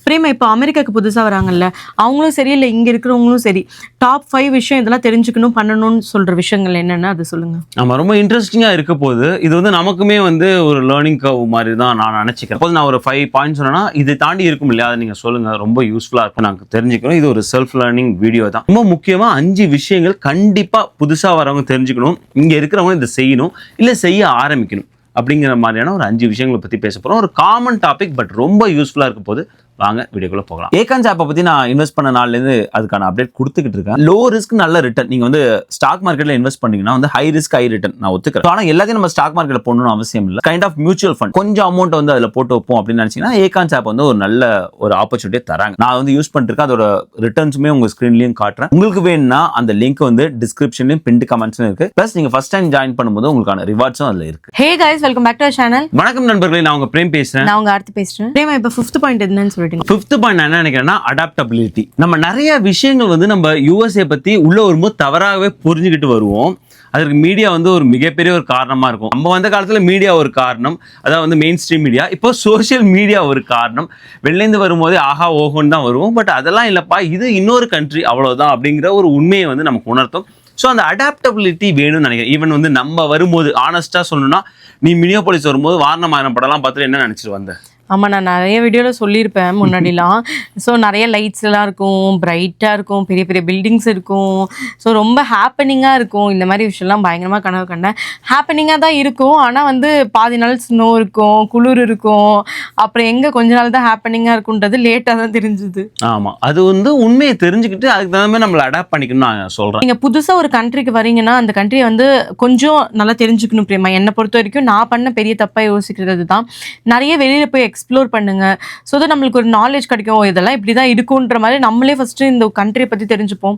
பிரேமா இப்போ அமெரிக்காவுக்கு புதுசாக வராங்கல்ல, அவங்களும் சரி இல்லை இங்கே இருக்கிறவங்களும் சரி, டாப் 5 விஷயம் இதெல்லாம் தெரிஞ்சுக்கணும் பண்ணணும்னு சொல்கிற விஷயங்கள் என்னென்ன அது சொல்லுங்கள். நம்ம ரொம்ப இன்ட்ரெஸ்டிங்காக இருக்க போது இது வந்து நமக்குமே வந்து ஒரு லேர்னிங் கர்வ் மாதிரி தான் நான் நினச்சிக்கிறேன். அப்போது நான் ஒரு 5 பாயிண்ட்ஸ் சொன்னேன்னா இதை தாண்டி இருக்கும் இல்லையா, அதை நீங்கள் சொல்லுங்கள், ரொம்ப யூஸ்ஃபுல்லாக இருக்கும் நாங்கள் தெரிஞ்சுக்கணும். இது ஒரு செல்ஃப் லேர்னிங் வீடியோ தான். ரொம்ப முக்கியமாக 5 விஷயங்கள் கண்டிப்பாக புதுசாக வரவங்க தெரிஞ்சுக்கணும், இங்கே இருக்கிறவங்க இதை செய்யணும் இல்லை செய்ய ஆரம்பிக்கணும் அப்படிங்கிற மாதிரியான ஒரு 5 விஷயங்களை பற்றி பேச போகிறோம். ஒரு காமன் டாபிக், பட் ரொம்ப யூஸ்ஃபுல்லாக இருக்க போது வாங்க வீடியோக்குள்ள போகலாம். ஏகான்ஸ் ஆப்பை பற்றி நான் இன்வெஸ்ட் பண்ண நாள்லேருந்து அதுக்கான அப்டேட் கொடுத்துக்கிட்டு இருக்கேன். லோ ரிஸ்க் நல்ல ரிட்டர்ன். நீங்கள் வந்து ஸ்டாக் மார்க்கெட்டில் இன்வெஸ்ட் பண்ணீங்கன்னா வந்து ஹை ரிஸ்க் ஹை ரிட்டர்ன் நான் ஒத்துக்கிறேன். ஆனால் எல்லாத்தையும் நம்ம ஸ்டாக் மார்க்கெட்டில் போடணும்னு அவசியம் இல்லை. கைண்ட் ஆஃப் மியூச்சுவல் ஃபண்ட் கொஞ்சம் அமௌண்ட் வந்து அதில் போட்டு வைப்போம் அப்படின்னு நினச்சிங்கன்னா ஏகான்ஸ் ஆப் வந்து ஒரு நல்ல ஒரு ஆப்பர்ச்சுனிட்டியை தராங்க. நான் வந்து யூஸ் பண்ணிருக்கேன். அதோட ரிட்டர்ன்ஸுமே உங்கள் ஸ்க்ரீன்லையும் காட்டுறேன். உங்களுக்கு வேணும்னா அந்த லிங்க் வந்து டிஸ்கிரிப்ஷன்லையும் பின் கமெண்ட்ஸ்லையும் இருக்கு. ப்ளஸ் நீங்கள் ஃபர்ஸ்ட் டைம் ஜாயின் பண்ணும்போது உங்களுக்கான ரிவார்ட்ஸும் அதில் இருக்கு. Hey guys, welcome back to our channel. வணக்கம் நண்பர்களே, நான் உங்க பிரேம் பேசுறேன். நான் உங்க ஆர்த்தி பேசுறேன். பிரேமா இப்போ 5th பாயிண்ட் என்னன்னு சொல்லிட்டீங்க. 5th பாயிண்ட் என்ன நினைக்கிறேன்னா அடாப்டபிலிட்டி. நம்ம நிறைய விஷயங்கள் வந்து நம்ம யூஎஸ்ஏ பத்தி உள்ள வரும்போது தவறாகவே புரிஞ்சுக்கிட்டு வருவோம். அதற்கு மீடியா வந்து ஒரு மிகப்பெரிய ஒரு காரணமா இருக்கும். நம்ம வந்த காலத்துல மீடியா ஒரு காரணம், அதாவது வந்து மெயின் ஸ்ட்ரீம் மீடியா. இப்போ சோஷியல் மீடியா ஒரு காரணம். வெளிலேருந்து வரும்போதே ஆஹா ஓஹோன்னு தான் வருவோம். பட் அதெல்லாம் இல்லப்பா, இது இன்னொரு கண்ட்ரி அவ்வளவுதான் அப்படிங்கிற ஒரு உண்மையை வந்து நமக்கு உணர்த்தும். ஸோ அந்த அடாப்டபிலிட்டி வேணும்னு நினைக்கிறேன். ஈவன் வந்து நம்ம வரும்போது ஆனஸ்டா சொல்லணும்னா, நீ மினியோபாலிஸ் வரும்போது வாரணமாயிரம் படம்லாம் பார்த்துட்டு என்ன நினைச்சிட்டு வந்த? ஆமாம், நான் நிறைய வீடியோவில் சொல்லியிருப்பேன் முன்னாடிலாம். ஸோ நிறைய லைட்ஸ் எல்லாம் இருக்கும், பிரைட்டாக இருக்கும், பெரிய பெரிய பில்டிங்ஸ் இருக்கும். ஸோ ரொம்ப ஹாப்பனிங்காக இருக்கும். இந்த மாதிரி விஷயம்லாம் பயங்கரமாக கனவு கண்டேன். ஹாப்பனிங்காக தான் இருக்கும், ஆனால் வந்து பாதி நாள் ஸ்னோ இருக்கும், குளிர் இருக்கும். அப்புறம் எங்கே கொஞ்ச நாள் தான் ஹாப்பனிங்காக இருக்குன்றது லேட்டாக தான் தெரிஞ்சுது. ஆமாம், அது வந்து உண்மையை தெரிஞ்சுக்கிட்டு அதுக்கு தகுந்த மாதிரி நம்மளை அடாப்ட் பண்ணிக்கணும்னு நான் சொல்கிறேன். நீங்கள் புதுசாக ஒரு கண்ட்ரிக்கு வரீங்கன்னா அந்த கண்ட்ரியை வந்து கொஞ்சம் நல்லா தெரிஞ்சுக்கணும் பிரேமா. என்னை பொறுத்த வரைக்கும் நான் பண்ண பெரிய தப்பாக யோசிக்கிறது தான். நிறைய வெளியில் போய் எக்ஸ்ப்ளோர் பண்ணுங்க. ஸோ தான் நம்மளுக்கு ஒரு நாலேஜ் கிடைக்கும். இதெல்லாம் இப்படி தான் இருக்குன்ற மாதிரி நம்மளே ஃபஸ்ட்டு இந்த கண்ட்ரியை பற்றி தெரிஞ்சுப்போம்.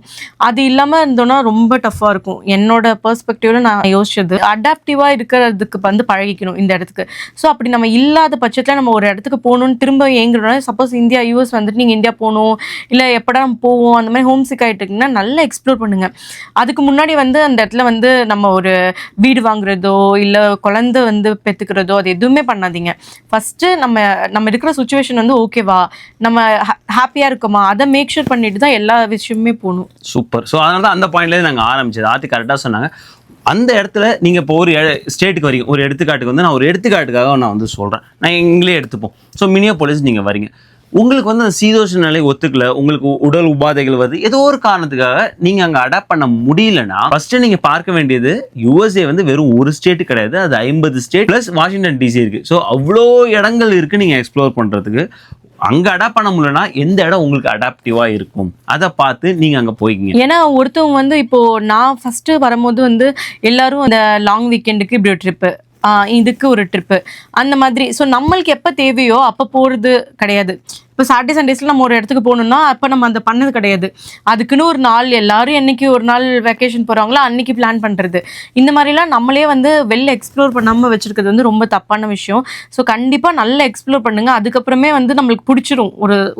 அது இல்லாமல் இருந்தோன்னா ரொம்ப டஃப்பாக இருக்கும். என்னோட பெர்ஸ்பெக்டிவ்ல நான் யோசிச்சது அடாப்டிவாக இருக்கிறதுக்கு வந்து பழகிக்கணும் இந்த இடத்துக்கு. ஸோ அப்படி நம்ம இல்லாத பட்சத்தில் நம்ம ஒரு இடத்துக்கு போகணுன்னு திரும்ப ஏங்குறோம்னா, சப்போஸ் இந்தியா யூஎஸ் வந்துட்டு நீங்கள் இந்தியா போகணும் இல்லை எப்படா நம்ம போவோம் அந்த மாதிரி ஹோம் சிக் ஆகிட்டுருக்குன்னா நல்லா எக்ஸ்ப்ளோர் பண்ணுங்க. அதுக்கு முன்னாடி வந்து அந்த இடத்துல வந்து நம்ம ஒரு வீடு வாங்குறதோ இல்லை குழந்தை வந்து பெற்றுக்கிறதோ அது எதுவுமே பண்ணாதீங்க. ஃபஸ்ட்டு நம்ம இருக்கிற சுச்சுவேஷன் வந்து ஓகேவா, நம்ம ஹாப்பியாக இருக்கோமா, அதை மேக் ஷூர் பண்ணிட்டு தான் எல்லா விஷயமுமே போகணும். சூப்பர். ஸோ அதனால தான் அந்த பாயிண்ட்லேயே நாங்கள் ஆரம்பிச்சது. ஆத்தி கரெக்டாக சொன்னாங்க. அந்த இடத்துல நீங்கள் இப்போ ஒரு ஸ்டேட்டுக்கு வரீங்க. ஒரு எடுத்துக்காட்டுக்கு வந்து நான் ஒரு எடுத்துக்காட்டுக்காக நான் வந்து சொல்கிறேன். நான் எங்களே எடுத்துப்போம். ஸோ மினியோபாலிஸ் நீங்கள் வரீங்க. உங்களுக்கு வந்து அந்த சீதோஷ நிலை ஒத்துக்கல, உங்களுக்கு உடல் உபாதைகள் வருது, ஏதோ ஒரு காரணத்துக்காக நீங்கள் அங்கே அடாப்ட் பண்ண முடியலன்னா ஃபர்ஸ்ட்டு நீங்கள் பார்க்க வேண்டியது யூஎஸ்ஏ வந்து வெறும் ஒரு ஸ்டேட்டு கிடையாது, அது 50 ஸ்டேட் ப்ளஸ் வாஷிங்டன் டிசி இருக்குது. ஸோ அவ்வளோ இடங்கள் இருக்குது நீங்கள் எக்ஸ்ப்ளோர் பண்ணுறதுக்கு. அங்கே அடாப்ட் பண்ண முடியலன்னா எந்த இடம் உங்களுக்கு அடாப்டிவாக இருக்கும் அதை பார்த்து நீங்கள் அங்கே போய்க்கிங்க. ஏன்னா ஒருத்தவங்க வந்து இப்போது நான் ஃபஸ்ட்டு வரும்போது வந்து எல்லாரும் அந்த லாங் வீக்கெண்டுக்கு இப்படி ஒரு ட்ரிப்பு, இதுக்கு ஒரு ட்ரிப்பு அந்த மாதிரி. ஸோ நம்மளுக்கு எப்போ தேவையோ அப்போ போகிறது கிடையாது. இப்போ சாட்டர்டே சண்டேஸில் நம்ம ஒரு இடத்துக்கு போகணுன்னா அப்போ நம்ம அந்த பண்ணது கிடையாது. அதுக்குன்னு ஒரு நாள் எல்லாரும் என்றைக்கு ஒரு நாள் வெக்கேஷன் போகிறாங்களோ அன்றைக்கி பிளான் பண்ணுறது. இந்த மாதிரிலாம் நம்மளே வந்து வெளில எக்ஸ்ப்ளோர் பண்ணாமல் வச்சுருக்கிறது வந்து ரொம்ப தப்பான விஷயம். ஸோ கண்டிப்பாக நல்லா எக்ஸ்ப்ளோர் பண்ணுங்கள். அதுக்கப்புறமே வந்து நம்மளுக்கு பிடிச்சிரும்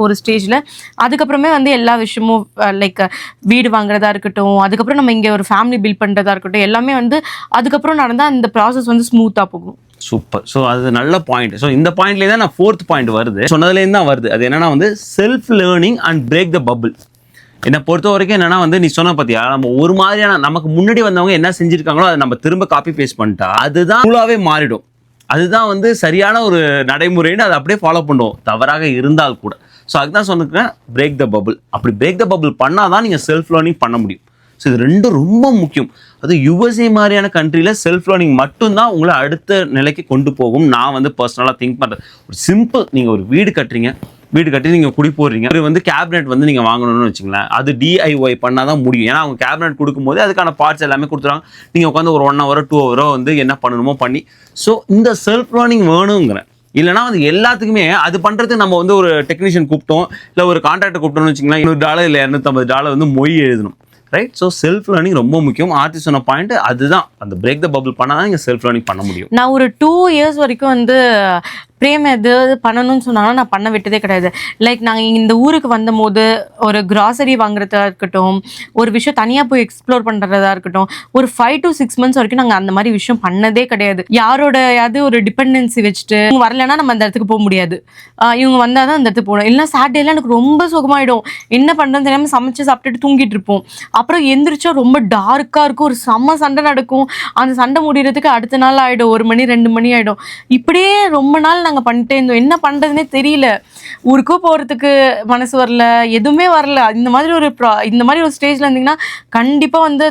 ஒரு ஸ்டேஜில். அதுக்கப்புறமே வந்து எல்லா விஷயமும் லைக் வீடு வாங்குறதா இருக்கட்டும், அதுக்கப்புறம் நம்ம இங்கே ஒரு ஃபேமிலி பில்ட் பண்ணுறதா இருக்கட்டும், எல்லாமே வந்து அதுக்கப்புறம் நடந்தால் அந்த ப்ராசஸ் வந்து ஸ்மூத்தாக போகும். சூப்பர். ஸோ அது நல்ல பாயிண்ட். ஸோ இந்த பாயிண்ட்லேயே தான் நான் 4th பாயிண்ட் வருது, சொன்னதுலேருந்து தான் வருது. அது என்னன்னா வந்து self learning and break the bubble. என்னை பொறுத்த வரைக்கும் என்னன்னா வந்து நீ சொன்ன பார்த்தியா, நம்ம ஒரு மாதிரியான நமக்கு முன்னாடி வந்தவங்க என்ன செஞ்சுருக்காங்களோ அதை நம்ம திரும்ப காப்பி பேஸ்ட் பண்ணிட்டா அதுதான் ஃபுல்லாகவே மாறிடும். அதுதான் வந்து சரியான ஒரு நடைமுறைன்னு அதை அப்படியே ஃபாலோ பண்ணுவோம் தவறாக இருந்தால் கூட. ஸோ அதுதான் சொன்னிருக்கேன், பிரேக் த பபிள். அப்படி பிரேக் த பபிள் பண்ணால் தான் நீங்கள் செல்ஃப் லேர்னிங் பண்ண முடியும். ஸோ இது ரெண்டும் ரொம்ப முக்கியம். அது யூஎஸ்ஏ மாதிரியான கண்ட்ரியில் செல்ஃப் லேர்னிங் மட்டும்தான் உங்களை அடுத்த நிலைக்கு கொண்டு போகும். நான் வந்து பர்சனலாக திங்க் பண்ணுறேன். ஒரு சிம்பிள், நீங்கள் ஒரு வீடு கட்டுறீங்க, வீடு கட்டி நீங்கள் குடி போடுறீங்க, அது வந்து கேபினெட் வந்து நீங்கள் வாங்கணும்னு வச்சுங்களேன், அது டிஐஒய் பண்ணால் தான் முடியும். ஏன்னா அவங்க கேபினெட் கொடுக்கும்போது அதுக்கான பார்ட்ஸ் எல்லாமே கொடுத்துருவாங்க. நீங்கள் உட்காந்து ஒரு 1 hour 2 hour வந்து என்ன பண்ணணுமோ பண்ணி. ஸோ இந்த செல்ஃப் லேர்னிங் வேணுங்கிறேன். இல்லைனா வந்து எல்லாத்துக்குமே அது பண்ணுறதுக்கு நம்ம வந்து ஒரு டெக்னீஷியன் கூப்பிட்டோம் இல்லை ஒரு கான்ட்ராக்டர் கூப்பிட்டோம்னு வச்சுங்களேன், $100 இல்லை $250 வந்து மொய் எழுதணும். ரைட். ஸோ செல்ஃப் லேர்னிங் ரொம்ப முக்கியம். ஆர்த்தி சொன்ன பாயிண்ட் அதுதான், அந்த பிரேக் த பபிள் பண்ணால் தான் நீங்கள் செல்ஃப் லேர்னிங் பண்ண முடியும். நான் ஒரு 2 years வரைக்கும் வந்து பிரேம் எது பண்ணணும்னு சொன்னாலும் நான் பண்ண விட்டதே கிடையாது. லைக் நாங்கள் இந்த ஊருக்கு வந்தபோது ஒரு கிராசரி வாங்குறதா இருக்கட்டும், ஒரு விஷயம் தனியாக போய் எக்ஸ்ப்ளோர் பண்ணுறதா இருக்கட்டும், ஒரு 5 to 6 months வரைக்கும் நாங்கள் அந்த மாதிரி விஷயம் பண்ணதே கிடையாது. யாரோடையாவது ஒரு டிபெண்டன்சி வச்சுட்டு இவங்க வரலைன்னா நம்ம அந்த இடத்துக்கு போக முடியாது, இவங்க வந்தால் தான் அந்த இடத்துக்கு போகணும். இல்லைன்னா சாட்டர்டேலாம் எனக்கு ரொம்ப சுகமாயிடும், என்ன பண்ணுறதுன்னு தெரியாமல் சமைச்சு சாப்பிட்டுட்டு தூங்கிட்டு இருப்போம். அப்புறம் எந்திரிச்சா ரொம்ப டார்க்காக இருக்கும், ஒரு செம்ம சண்டை நடக்கும். அந்த சண்டை முடிகிறதுக்கு அடுத்த நாள் ஆகிடும், 1 மணி 2 மணி ஆகிடும். இப்படியே ரொம்ப நாள் நாங்கள் பண்ணிட்டே இருந்தோம். என்ன பண்ணுறதுனே தெரியல, ஊருக்கும் போகிறதுக்கு மனசு வரல, எதுவுமே வரல. இந்த மாதிரி ஒரு ஸ்டேஜில் இருந்தீங்கன்னா கண்டிப்பாக வந்து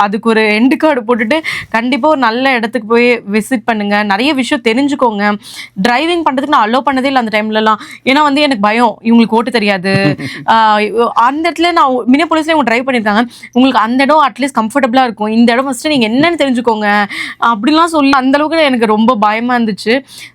அதுக்கு ஒரு எண்டு கார்டு போட்டுட்டு கண்டிப்பாக ஒரு நல்ல இடத்துக்கு போய் விசிட் பண்ணுங்க, நிறைய விஷயம் தெரிஞ்சுக்கோங்க. டிரைவிங் பண்ணுறதுக்கு நான் அலோவ் பண்ணதே இல்லை அந்த டைம்லலாம். ஏன்னா வந்து எனக்கு பயம், இவங்களுக்கு ஓட்டு தெரியாது. அந்த இடத்துல நான் மினியாபோலிஸ்ல இவங்க டிரைவ் பண்ணியிருக்காங்க, உங்களுக்கு அந்த இடம் அட்லீஸ்ட் கம்ஃபர்டபுளாக இருக்கும், இந்த இடம் ஃபஸ்ட்டு நீங்கள் என்னன்னு தெரிஞ்சுக்கோங்க அப்படிலாம் சொல்லி அந்தளவுக்கு எனக்கு ரொம்ப பயமாக இருந்துச்சு.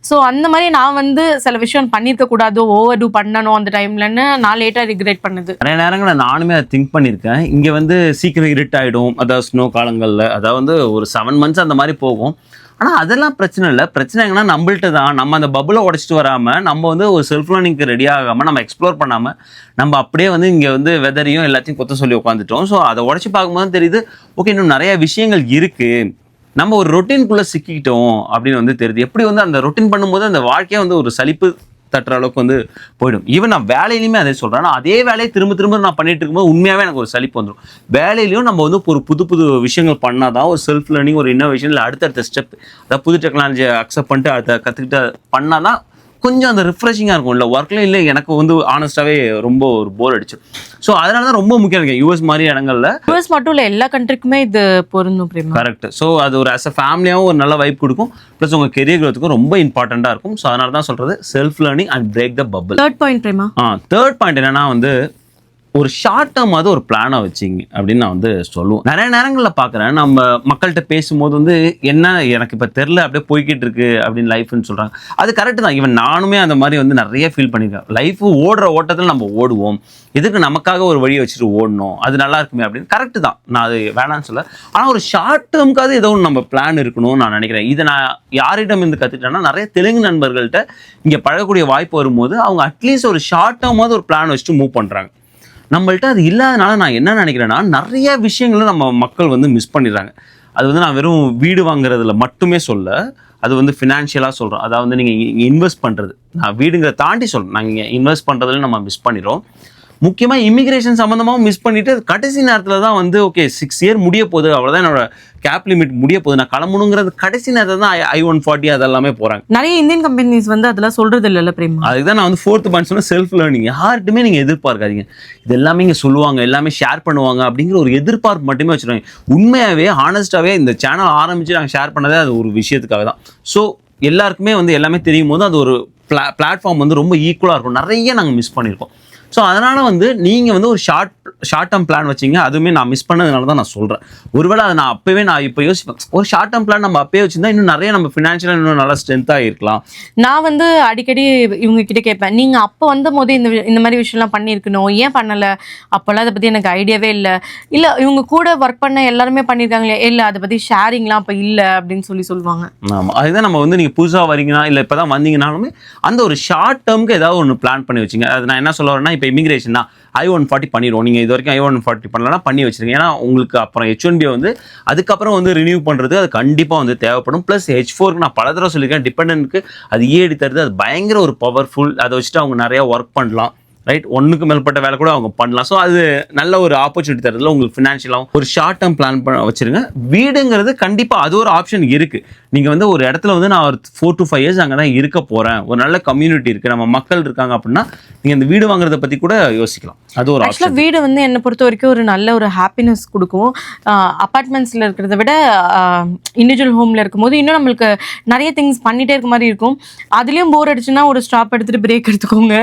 ஸோ அந்த மாதிரி நான் வந்து சில விஷயம் பண்ணியிருக்க கூடாதோ, ஓவர் டூ பண்ணணும் அந்த டைம்லன்னு நான் லேட்டாக ரிக்ரெட் பண்ணுது. நிறைய நேரங்களில் நானுமே அதை திங்க் பண்ணியிருக்கேன். இங்கே வந்து சீக்கிரம் இருட் ஆகிடும், அதாவது ஸ்னோ காலங்களில், அதாவது வந்து ஒரு 7 months அந்த மாதிரி போகும். ஆனால் அதெல்லாம் பிரச்சனை இல்லை. பிரச்சனை எங்கன்னா நம்மள்ட்ட தான், நம்ம அந்த பபுளை உடச்சிட்டு வராமல், நம்ம வந்து ஒரு செல்ஃப் லேர்னிங்க்கு ரெடி ஆகாமல், நம்ம எக்ஸ்ப்ளோர் பண்ணாமல், நம்ம அப்படியே வந்து இங்கே வந்து வெதரையும் எல்லாத்தையும் கொத்த சொல்லி உட்காந்துட்டோம். ஸோ அதை உடச்சி பார்க்கும்போது தெரியுது, ஓகே இன்னும் நிறைய விஷயங்கள் இருக்குது, நம்ம ஒரு ரொட்டீனுக்குள்ளே சிக்கிக்கிட்டோம் அப்படின்னு வந்து தெரியுது. எப்படி வந்து அந்த ரொட்டீன் பண்ணும்போது அந்த வாழ்க்கையை வந்து ஒரு சலிப்பு தட்டுற அளவுக்கு வந்து போயிடும். ஈவன் நான் வேலையிலுமே அதே சொல்கிறேன், நான் அதே வேலையை திரும்ப நான் பண்ணிட்டு இருக்கும்போது உண்மையாகவே எனக்கு ஒரு சலிப்பு வந்துடும். வேலையிலையும் நம்ம வந்து ஒரு புது விஷயங்கள் பண்ணால் தான் ஒரு செல்ஃப் லேர்னிங், ஒரு இன்னோவேஷன், இல்லை அடுத்தடுத்த ஸ்டெப், அதாவது புது டெக்னாலஜியை அக்செப்ட் பண்ணிட்டு அதை கற்றுக்கிட்டு பண்ணால் தான் கொஞ்சம் அந்த ரிஃப்ரெஷிங்காக இருக்கும். இல்லை ஒர்க்லேயும் இல்லை, எனக்கு வந்து ஆனஸ்டாகவே ரொம்ப ஒரு போர் அடிச்சு. ஸோ அதனால தான் ரொம்ப முக்கியம் இருக்கு யூஎஸ் மாதிரி இடங்கள்ல. யூஎஸ் மட்டும் இல்லை, எல்லா கண்ட்ரிக்குமே இது பொருந்தும். கரெக்ட். ஸோ அது ஒரு ஆஸ் அ ஃபேமிலியாகவும் ஒரு நல்ல வைப் கொடுக்கும், ப்ளஸ் உங்கள் கெரியர் க்ரோத்துக்கும் ரொம்ப இம்பார்ட்டண்ட்டாக இருக்கும். ஸோ அதனால தான் சொல்கிறது self learning and break the bubble. Third point Prema. Third point என்னன்னா வந்து ஒரு ஷார்ட் டேர்ம் அது ஒரு பிளானை வச்சிங்க அப்படின்னு நான் வந்து சொல்லுவேன். நிறைய நேரங்களில் பார்க்குறேன், நம்ம மக்கள்கிட்ட பேசும்போது வந்து என்ன எனக்கு இப்போ தெரில, அப்படியே போய்கிட்டு இருக்கு அப்படின்னு லைஃப்னு சொல்கிறாங்க. அது கரெக்டு தான். ஈவன் நானுமே அந்த மாதிரி வந்து நிறைய ஃபீல் பண்ணியிருக்கேன். லைஃப் ஓடுற ஓட்டத்தில் நம்ம ஓடுவோம், எதுக்கு நமக்காக ஒரு வழியை வச்சுட்டு ஓடணும், அது நல்லா இருக்குமே அப்படின்னு. கரெக்டு தான், நான் அது வேணான்னு சொல்ல. ஆனால் ஒரு ஷார்ட் டேர்முக்காவது ஏதோ ஒன்று நம்ம பிளான் இருக்கணும்னு நான் நினைக்கிறேன். இதை நான் யாரிடம் இருந்து கற்றுக்கிட்டேன்னா, நிறைய தெலுங்கு நண்பர்கள்ட்ட இங்கே பழகக்கூடிய வாய்ப்பு வரும்போது அவங்க அட்லீஸ்ட் ஒரு ஷார்ட் டேர்மாவது ஒரு பிளான் வச்சுட்டு மூவ் பண்ணுறாங்க. நம்மள்ட்ட அது இல்லாதனால நான் என்ன நினைக்கிறேன்னா, நிறைய விஷயங்களும் நம்ம மக்கள் வந்து மிஸ் பண்ணிடுறாங்க. அது வந்து நான் வெறும் வீடு வாங்குறதுல மட்டுமே சொல்ல, அது வந்து ஃபினான்ஷியலாக சொல்கிறோம். அதாவது வந்து நீங்கள் இன்வெஸ்ட் பண்ணுறது, நான் வீடுங்கிற தாண்டி சொல்கிறேன், நாங்கள் இன்வெஸ்ட் பண்ணுறதுல நம்ம மிஸ் பண்ணிடுறோம். முக்கியமாக இமிகிரேஷன் சம்மந்தமாகவும் மிஸ் பண்ணிவிட்டு கடைசி நேரத்தில் தான் வந்து ஓகே 6 year முடிய போகுது, அவ்வளோதான் என்னோட கேப் லிமிட் முடிய போகுது, நான் கிளம்பணுங்கிறது கடைசி நேரத்தில் தான் I-140 அதெல்லாமே போகிறாங்க. நிறைய இந்தியன் கம்பெனிஸ் வந்து அதெல்லாம் சொல்கிறது இல்லைல்ல பிரேமா. அதுக்கு தான் நான் வந்து 4th பாயிண்ட் சொன்ன செல்ஃப் லேர்னிங். யார்ட்டுமே நீங்கள் எதிர்பார்க்காதீங்க இது எல்லாமே இங்கே சொல்லுவாங்க, எல்லாமே ஷேர் பண்ணுவாங்க அப்படிங்கிற ஒரு எதிர்பார்ப்பு மட்டுமே வச்சுருவாங்க. உண்மையாகவே ஹானஸ்ட்டாகவே இந்த சேனல் ஆரம்பித்து நாங்கள் ஷேர் பண்ணதே அது ஒரு விஷயத்துக்காக தான். ஸோ எல்லாருக்குமே வந்து எல்லாமே தெரியும் போது அது ஒரு பிளாட்ஃபார்ம் வந்து ரொம்ப ஈக்குவலாக இருக்கும். நிறைய நாங்கள் மிஸ் பண்ணியிருக்கோம். ஸோ அதனால் வந்து நீங்கள் வந்து ஒரு ஷார்ட் டேர்ம் பிளான் வச்சிங்க, அதுவுமே நான் மிஸ் பண்ணதுனால தான் நான் சொல்கிறேன். ஒருவேளை அதை நான் இப்போ யோசிப்பேன், ஒரு ஷார்ட் டேர்ம் பிளான் நம்ம அப்பயே வச்சுருந்தா இன்னும் நிறைய நம்ம ஃபினான்ஷியலாக இன்னும் நல்லா ஸ்ட்ரென்த்தாக இருக்கலாம். நான் வந்து அடிக்கடி இவங்க கிட்ட கேட்பேன், நீங்கள் அப்போ வந்த போது இந்த மாதிரி விஷயம்லாம் பண்ணியிருக்கணும், ஏன் பண்ணலை, அப்போல்லாம் அதை பற்றி எனக்கு ஐடியாவே இல்லை இவங்க கூட ஒர்க் பண்ண எல்லாருமே பண்ணியிருக்காங்களே, இல்லை அதை பற்றி ஷேரிங்லாம் அப்போ இல்லை அப்படின்னு சொல்லுவாங்க. ஆமாம், அதுதான் நம்ம வந்து நீங்கள் புதுசாக வரீங்கன்னா இல்லை இப்போ தான் வந்தீங்கன்னாலுமே அந்த ஒரு ஷார்ட் டேர்முக்கு ஏதாவது ஒன்று பிளான் பண்ணி வச்சுங்க. அது நான் என்ன சொல்ல வரேன்னா, இப்போ இமிகிரேஷன் தான் I-140 பண்ணிடுவோம், நீங்கள் இது வரைக்கும் I-140 பண்ணலன்னா பண்ணி வச்சுருங்க. ஏன்னா உங்களுக்கு அப்புறம் H-1B வந்து அதுக்கப்புறம் வந்து ரினியூ பண்ணுறது அது கண்டிப்பாக வந்து தேவைப்படும். ப்ளஸ் H-4க்கு நான் பல தடவை சொல்லியிருக்கேன், டிபெண்டன்ட்க்கு அது EAD தருது, அது பயங்கர ஒரு பவர்ஃபுல். அதை வச்சுட்டு அவங்க நிறையா ஒர்க் பண்ணலாம். ரைட், ஒன்றுக்கு மேற்பட்ட வேலை கூட அவங்க பண்ணலாம். ஸோ அது நல்ல ஒரு ஆப்பர்ச்சுனிட்டி தரதுல உங்களுக்கு ஃபினான்ஷியலாகவும் ஒரு ஷார்ட் டேர்ம் பிளான் பண்ண வச்சுருங்க. வீடுங்கிறது கண்டிப்பாக அது ஒரு ஆப்ஷன் இருக்குது. நீங்கள் வந்து ஒரு இடத்துல வந்து நான் ஒரு 4 to 5 years அங்கே தான் இருக்க போகிறேன், ஒரு நல்ல கம்யூனிட்டி இருக்குது, நம்ம மக்கள் இருக்காங்க அப்படின்னா நீங்கள் இந்த வீடு வாங்குறத பற்றி கூட யோசிக்கலாம். அது ஒரு ஆக்சுவலாக வீடு வந்து என்னை பொறுத்த வரைக்கும் ஒரு நல்ல ஒரு ஹாப்பினஸ் கொடுக்கும். அப்பார்ட்மெண்ட்ஸில் இருக்கிறத விட இண்டிவிஜுவல் ஹோமில் இருக்கும்போது இன்னும் நம்மளுக்கு நிறைய திங்ஸ் பண்ணிகிட்டே இருக்க மாதிரி இருக்கும். அதுலேயும் போர் அடிச்சுன்னா ஒரு ஸ்டாப் எடுத்துகிட்டு பிரேக் எடுத்துக்கோங்க.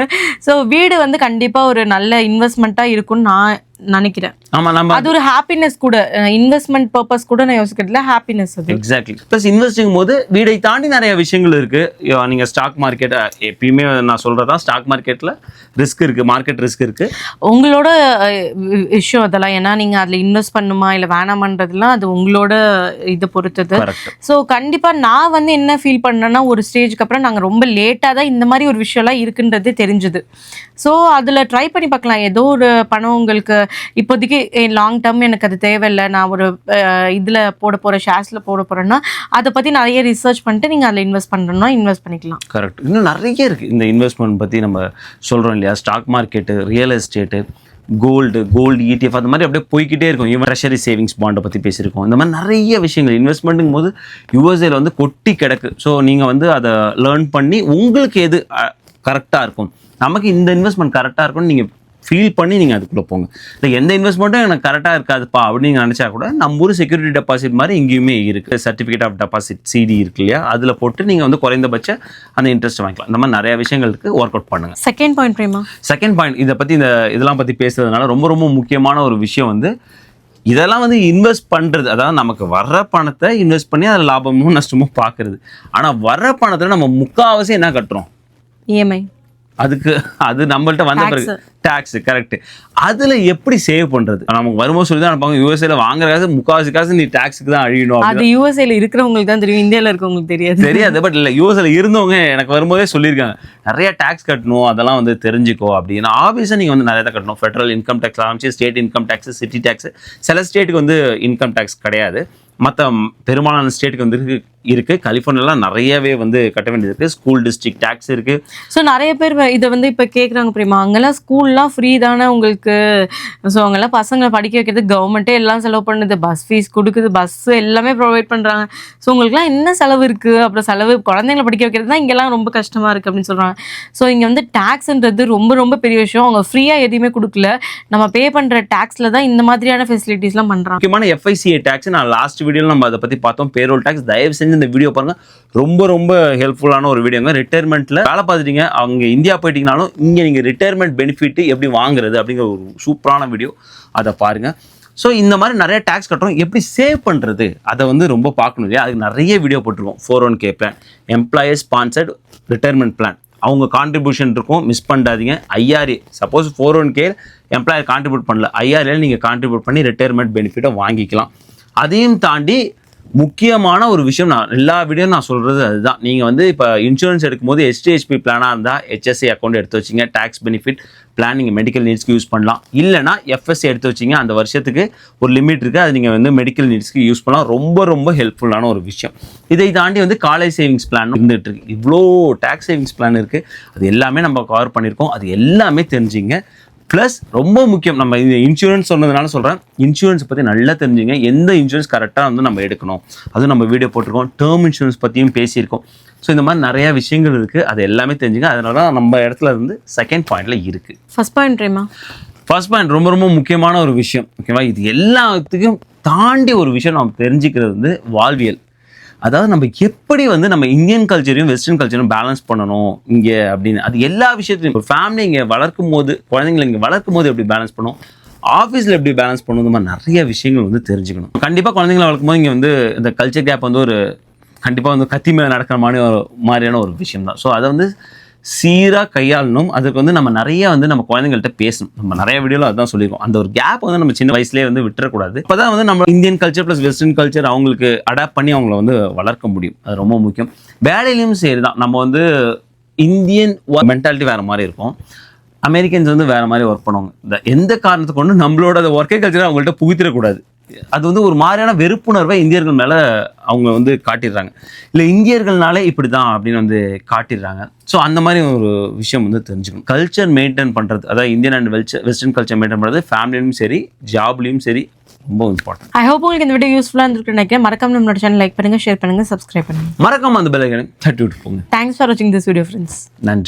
ஸோ வீடு வந்து கண்டிப்பாக ஒரு நல்ல இன்வெஸ்ட்மெண்ட்டாக இருக்கும்னு நான் நினைக்கிறேன். ஆமா, நம்ம அது ஒரு ஹாப்பினஸ் கூட, இன்வெஸ்ட்மெண்ட் பர்பஸ் கூட நான் யோசிக்கிறதுல ஹாப்பினஸ் அது. எக்ஸாக்ட்லி. ப்ளஸ் இன்வெஸ்டிங் போது வீடை தாண்டி நிறைய விஷயங்கள் இருக்கு. நீங்க ஸ்டாக் மார்க்கெட் எப்பயுமே நான் சொல்றதா, ஸ்டாக் மார்க்கெட்ல ரிஸ்க் இருக்கு, மார்க்கெட் ரிஸ்க் இருக்கு. உங்களோட விஷயம் அதெல்லாம். ஏன்னா நீங்க அதுல இன்வெஸ்ட் பண்ணுமா இல்ல வேணாமன்றதுலாம் அது உங்களோட இதை பொறுத்தது. கரெக்ட். ஸோ கண்டிப்பா நான் வந்து என்ன ஃபீல் பண்ணேன்னா, ஒரு ஸ்டேஜ்க்கு அப்புறம் நாங்க ரொம்ப லேட்டா தான் இந்த மாதிரி ஒரு விஷயம்லாம் இருக்குன்றதே தெரிஞ்சுது. ஸோ அதுல ட்ரை பண்ணி பார்க்கலாம். ஏதோ ஒரு பணம் உங்களுக்கு இப்போதைக்கு லாங் டேர்ம் எனக்கு அது தேவையில்லை, நான் ஒரு இதுல போட போறேன், ஷேர்ஸ்ல போட போறேன்னா அதை பத்தி நிறைய ரிசர்ச் பண்ணிட்டு நீங்க அதுல இன்வெஸ்ட் பண்றோம்னா இன்வெஸ்ட் பண்ணிக்கலாம். கரெக்ட். இன்னும் நிறைய இருக்கு இந்த இன்வெஸ்ட்மெண்ட் பத்தி நம்ம சொல்றோம் இல்லையா. Stock market, real estate, gold ETF, அந்த மாதிரி அப்படியே போய்கிட்டே இருக்கும். ஈவன் ட்ரெஷரி சேவிங்ஸ் பாண்டை பற்றி பேசியிருக்கோம். இந்த மாதிரி நிறைய விஷயங்கள் இன்வெஸ்ட்மெண்ட்டுங்கும் போது யூஎஸ்ஏல வந்து கொட்டி கிடக்கு. ஸோ நீங்கள் வந்து அதை லேர்ன் பண்ணி உங்களுக்கு எது கரெக்டாக இருக்கும், நமக்கு இந்த இன்வெஸ்ட்மெண்ட் கரெக்டாக இருக்கும்னு நீங்கள் ஃபீல் பண்ணி நீங்கள் அதுக்குள்ளே போங்க. இல்லை எந்த இன்வெஸ்ட்மெண்ட்டும் எனக்கு கரெக்டாக இருக்காதுப்பா அப்படின்னு நீங்கள் நினச்சா கூட நம்ம ஒரு செக்யூரிட்டி டெபாசிட் மாதிரி இங்கேயுமே இருக்குது. சர்டிஃபிகேட் ஆஃப் டெபாசிட் CD இருக்கு இல்லையா, அதில் போட்டு நீங்கள் வந்து குறைந்தபட்ச அந்த இன்ட்ரெஸ்ட் வாங்கிக்கலாம். இந்த மாதிரி நிறைய விஷயங்கள் இருக்குது, ஒர்க் அவுட் பண்ணுங்கள். Second point Prema. Second point, இதை பற்றி இதெல்லாம் பற்றி பேசுறதுனால ரொம்ப ரொம்ப முக்கியமான ஒரு விஷயம் வந்து இதெல்லாம் வந்து இன்வெஸ்ட் பண்ணுறது. அதாவது நமக்கு வர்ற பணத்தை இன்வெஸ்ட் பண்ணி அதில் லாபமும் நஷ்டமும் பார்க்குறது. ஆனால் வர்ற பணத்தில் நம்ம முக்கால்வாசி என்ன கட்டுறோம்? EMI. அது நம்மள்ட்ட வந்த பிறகு டாக்ஸ். கரெக்ட். அதுல எப்படி சேவ் பண்றது? நமக்கு வரும்போது சொல்லி தான் நினைப்பாங்க, யூஎஸ்ஏல வாங்குற காசு முக்காவாசி காசு நீ டாக்ஸுக்கு தான் அழியணும். அது யூஎஸ்ஏல இருக்கிறவங்களுக்கு தான் தெரியும், இந்தியாவில் இருக்கவங்களுக்கு தெரியாது. பட் இல்லை, யூஎஸ்ஏல இருந்தவங்க எனக்கு வரும்போதே சொல்லியிருக்காங்க நிறைய டாக்ஸ் கட்டணும், அதெல்லாம் வந்து தெரிஞ்சுக்கோ அப்படின்னு. ஆப்வியஸாக நீங்கள் வந்து நிறைய தான் கட்டணும். ஃபெடரல் இன்கம் டேக்ஸ் ஆரம்பிச்சு state income tax, city tax. சில ஸ்டேட்டுக்கு வந்து இன்கம் டேக்ஸ் கிடையாது, மற்ற பெரும்பாலான ஸ்டேட்டுக்கு வந்து இருக்கு. கலிஃபோர்னியாலாம் நிறையவே வந்து கட்ட வேண்டியது இருக்கு. ஸ்கூல் டிஸ்ட்ரிக்ட் டேக்ஸ் இருக்கு. ஸோ நிறைய பேர் இதை வந்து இப்போ கேட்குறாங்க பிரேமா, அங்கெல்லாம் ஸ்கூல்லாம் ஃப்ரீ தானே உங்களுக்கு, ஸோ அங்கெல்லாம் பசங்களை படிக்க வைக்கிறது கவர்மெண்ட்டே எல்லாம் செலவு பண்ணுது, பஸ் ஃபீஸ் கொடுக்குது, பஸ் எல்லாமே ப்ரொவைட் பண்ணுறாங்க. ஸோ உங்களுக்குலாம் என்ன செலவு இருக்குது? அப்புறம் செலவு குழந்தைங்களை படிக்க வைக்கிறது தான் இங்கெல்லாம் ரொம்ப கஷ்டமாக இருக்குது அப்படின்னு சொல்கிறாங்க. ஸோ இங்கே வந்து டேக்ஸ்ன்றது ரொம்ப ரொம்ப பெரிய விஷயம். அவங்க ஃப்ரீயாக எதுவுமே கொடுக்கல, நம்ம பே பண்ணுற டேக்ஸில் தான் இந்த மாதிரியான ஃபெசிலிட்டிஸ்லாம் பண்ணுறாங்க. முக்கியமான FICA டேக்ஸ் நான் லாஸ்ட் வீடியோவில் நம்ம அதை பற்றி பார்த்தோம். Payroll tax. தயவு செஞ்சு இந்த வீடியோ பாருங்க, ரொம்ப ரொம்ப ஹெல்ப்ஃபுல்லான ஒரு வீடியோங்க. ரிட்டையர்மெண்ட்ல வேலை பார்த்துட்டீங்க, அவங்க இந்தியா போயிட்டீங்கனாலும் இங்கே நீங்கள் ரிட்டையர்மெண்ட் பெனிஃபிட் எப்படி வாங்குறது அப்படிங்கிற ஒரு சூப்பரான வீடியோ, அதை பாருங்க. ஸோ இந்த மாதிரி நிறைய டேக்ஸ் கட்டுறோம், எப்படி சேவ் பண்ணுறது அதை வந்து ரொம்ப பார்க்கணும் இல்லையா. அதுக்கு நிறைய வீடியோ போட்டிருக்கோம். 401k plan, employer sponsored retirement plan, அவங்க கான்ட்ரிபியூஷன் இருக்கும், மிஸ் பண்ணாதீங்க. IRA, suppose 401k employer contribute பண்ணல, IRA நீங்கள் கான்ட்ரிபியூட் பண்ணி ரிட்டையர்மெண்ட் பெனிஃபிட்டை வாங்கிக்கலாம். அதையும் தாண்டி முக்கியமான ஒரு விஷயம், நான் எல்லா வீடியோ நான் சொல்கிறது அதுதான். நீங்கள் வந்து இப்போ இன்சூரன்ஸ் எடுக்கும்போது HDHP பிளானாக இருந்தால் HSA அக்கௌண்ட் எடுத்து வச்சிங்க, டேக்ஸ் பெனிஃபிட் பிளான் நீங்கள் மெடிக்கல் நீட்ஸ்க்கு யூஸ் பண்ணலாம். இல்லைனா FSA எடுத்து வச்சிங்க, அந்த வருஷத்துக்கு ஒரு லிமிட் இருக்குது, அது நீங்கள் வந்து மெடிக்கல் நீட்ஸ்க்கு யூஸ் பண்ணலாம். ரொம்ப ரொம்ப ஹெல்ப்ஃபுல்லான ஒரு விஷயம். இதை தாண்டி வந்து காலேஜ் சேவிங்ஸ் பிளான் இருந்துகிட்டு இருக்கு. இவ்வளோ டேக்ஸ் சேவிங்ஸ் பிளான் இருக்குது, அது எல்லாமே நம்ம கவர் பண்ணியிருக்கோம். அது எல்லாமே தெரிஞ்சுங்க. ப்ளஸ் ரொம்ப முக்கியம், நம்ம இந்த இன்சூரன்ஸ் சொன்னதுனால சொல்கிறேன், இன்சூரன்ஸ் பற்றி நல்லா தெரிஞ்சுங்க. எந்த இன்சூரன்ஸ் கரெக்டாக வந்து நம்ம எடுக்கணும், அதுவும் நம்ம வீடியோ போட்டிருக்கோம். டேர்ம் இன்சூரன்ஸ் பற்றியும் பேசியிருக்கோம். ஸோ இந்த மாதிரி நிறையா விஷயங்கள் இருக்குது, அது எல்லாமே தெரிஞ்சுங்க. அதனால தான் நம்ம இடத்துல இருந்து செகண்ட் பாயிண்டில் இருக்குது. First point Prema. First point ரொம்ப ரொம்ப முக்கியமான ஒரு விஷயம். ஓகேவா, இது எல்லாத்துக்கும் தாண்டி ஒரு விஷயம் நம்ம தெரிஞ்சுக்கிறது வந்து வாழ்வியல். அதாவது நம்ம எப்படி வந்து நம்ம இந்தியன் கல்ச்சரையும் வெஸ்டர்ன் கல்ச்சரையும் பேலன்ஸ் பண்ணணும் இங்கே அப்படின்னு. அது எல்லா விஷயத்தையும் இப்போ ஃபேமிலி இங்கே வளர்க்கும் போது, குழந்தைங்களை இங்கே வளர்க்கும் போது எப்படி பேலன்ஸ் பண்ணும், ஆஃபீஸில் எப்படி பேலன்ஸ் பண்ணணும், இந்த மாதிரி நிறைய விஷயங்கள் வந்து தெரிஞ்சுக்கணும். கண்டிப்பாக குழந்தைங்களை வளர்க்கும் போது இங்கே வந்து இந்த கல்ச்சர் கேப் வந்து ஒரு கண்டிப்பாக வந்து கத்தி மேலே நடக்கிற மாதிரியான ஒரு விஷயம் தான். ஸோ அதை வந்து சீராக கையாளணும். அதுக்கு வந்து நம்ம நிறைய வந்து நம்ம குழந்தைங்கள்ட்ட பேசணும். நம்ம நிறைய வீடியோவில் அதுதான் சொல்லியிருக்கோம். அந்த ஒரு கேப் வந்து நம்ம சின்ன வயசுலேயே வந்து விட்டுறக்கூடாது. இப்போ தான் வந்து நம்ம Indian culture plus western culture அவங்களுக்கு அடாப்ட் பண்ணி அவங்கள வந்து வளர்க்க முடியும். அது ரொம்ப முக்கியம். வேலையிலையும் சரி தான், நம்ம வந்து இந்தியன் மென்டாலிட்டி வேறு மாதிரி இருக்கும், அமெரிக்கன்ஸ் வந்து வேறு மாதிரி ஒர்க் பண்ணுவாங்க. இந்த எந்த காரணத்தை கொண்டு நம்மளோட அந்த ஒர்க்கே கல்ச்சரை அவங்கள்ட்ட புகுத்திடக்கூடாது. அது வந்து ஒரு மாதிரியான வெறுப்புணர்வை இந்தியர்கள் மேலே அவங்க வந்து காட்டிடுறாங்க. இல்லை இந்தியர்கள்னாலே இப்படி தான் அப்படின்னு வந்து காட்டிடுறாங்க. ஸோ அந்த மாதிரி ஒரு விஷயம் வந்து தெரிஞ்சுக்கணும். கல்ச்சர் மெயின்டைன் பண்ணுறது, அதாவது Indian and western culture maintain பண்ணுறது ஃபேமிலியும் சரி ஜாப்லையும் சரி ரொம்ப இம்பார்ட்டன்ட். ஐ ஹோப் உங்களுக்கு இந்த வீடியோ யூஸ்ஃபுல்லாக இருந்திருக்கு நினைக்கிறேன். மறக்காம நம்மளோட சேனல் லைக் பண்ணுங்கள், ஷேர் பண்ணுங்கள், சப்ஸ்கிரைப் பண்ணுங்கள். மறக்காம அந்த பெல் ஐகானை தட்டி விட்டு போங்க. தேங்க்ஸ் ஃபார் வாட்சிங் திஸ் வீடியோ ஃப்ரெண்ட்ஸ். நன்றி.